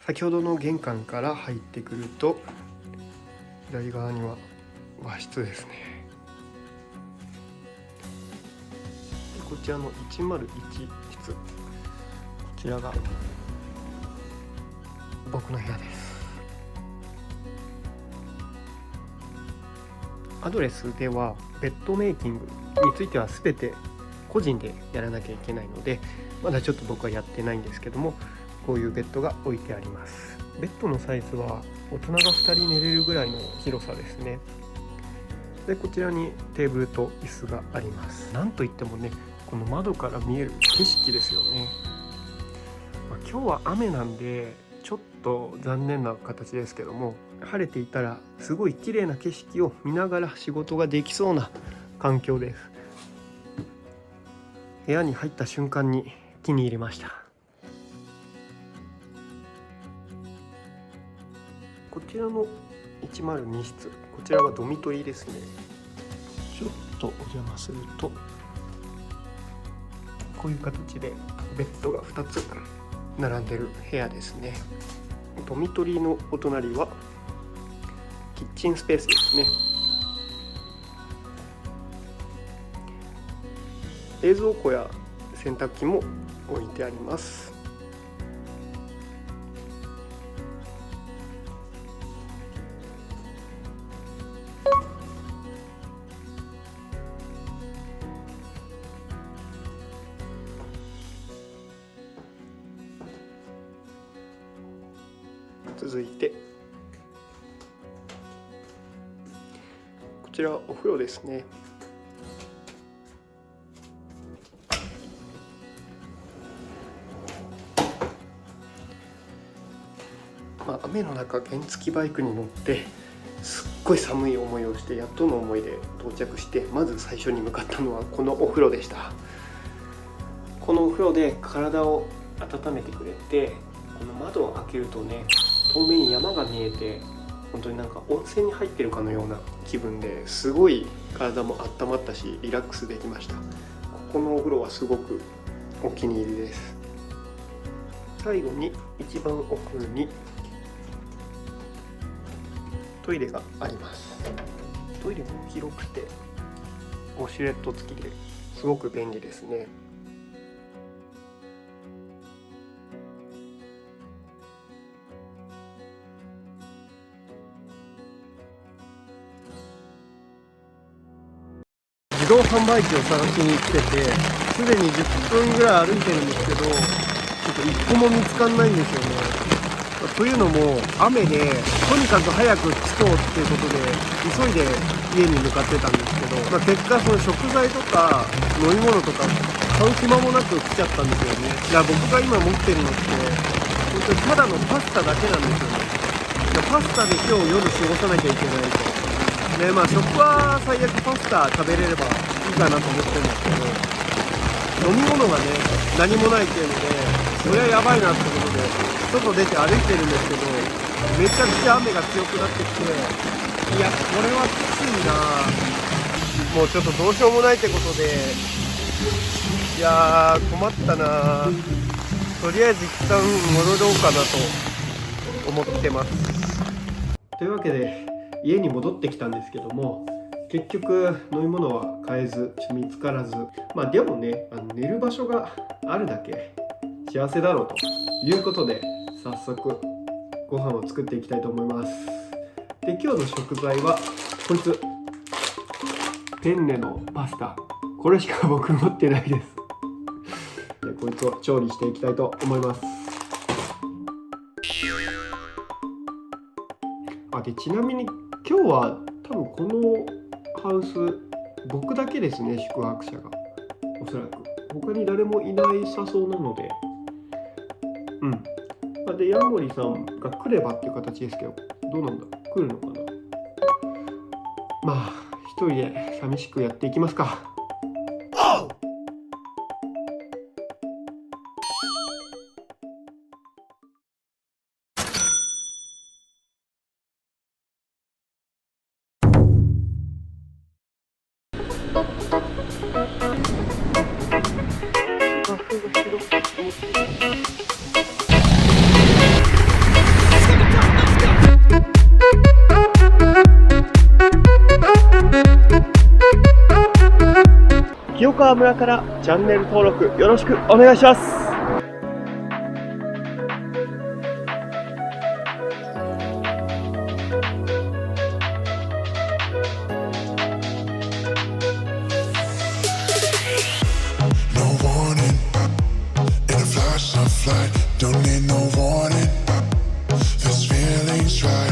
先ほどの玄関から入ってくると左側には和室ですね。こちらの101室、こちらが僕の部屋です。アドレスではベッドメイキングについては全て個人でやらなきゃいけないので、まだちょっと僕はやってないんですけども、こういうベッドが置いてあります。ベッドのサイズは大人が2人寝れるぐらいの広さですね。でこちらにテーブルと椅子があります。なんといってもね、この窓から見える景色ですよね。今日は雨なんでちょっと残念な形ですけども、晴れていたらすごい綺麗な景色を見ながら仕事ができそうな環境です。部屋に入った瞬間に気に入りました。こちらの102室、こちらはドミトリーですね。ちょっとお邪魔するとこういう形でベッドが2つ並んでる部屋ですね。ドミトリーのお隣はキッチンスペースですね。冷蔵庫や洗濯機も置いてあります。続いてこちらお風呂ですね。雨の中原付バイクに乗ってすっごい寒い思いをしてやっとの思いで到着して、まず最初に向かったのはこのお風呂でした。このお風呂で体を温めてくれて、この窓を開けるとね、遠目に山が見えて、本当になんか温泉に入ってるかのような気分で、すごい体も温まったしリラックスできました。ここのお風呂はすごくお気に入りです。最後に一番奥にトイレがあります。トイレも広くてウォシュレット付きですごく便利ですね。自動販売機を探しに来てて、すでに10分ぐらい歩いてるんですけど、ちょっと一個も見つかんないんですよね。というのも雨でとにかく早く着こうっていうことで急いで家に向かってたんですけど、結果その食材とか飲み物とか買う暇もなく来ちゃったんですよね。だから僕が今持ってるのって本当にただのパスタだけなんですよね。パスタで今日夜過ごさなきゃいけないと。で食は最悪パスタ食べれればいいかなと思ってるんですけど、飲み物がね何もないっていうので、それはやばいなってことで外出て歩いてるんですけど、めちゃくちゃ雨が強くなってきて、いやこれはきついな。もうちょっとどうしようもないってことで、いやー困ったな。とりあえず一旦戻ろうかなと思ってます。というわけで家に戻ってきたんですけども、結局飲み物は買えず見つからず、でもね、寝る場所があるだけ幸せだろうということで、早速ご飯を作っていきたいと思います。で今日の食材はこいつ、ペンネのパスタ、これしか僕持ってないです。でこいつを調理していきたいと思います。でちなみに今日は多分このハウス僕だけですね、宿泊者が。おそらく他に誰もいないさそうなので、でヤンゴリさんが来ればっていう形ですけど、どうなんだ、来るのかな。一人で寂しくやっていきますか。川村からチャンネル登録よろしくお願いします。Don't need no warning.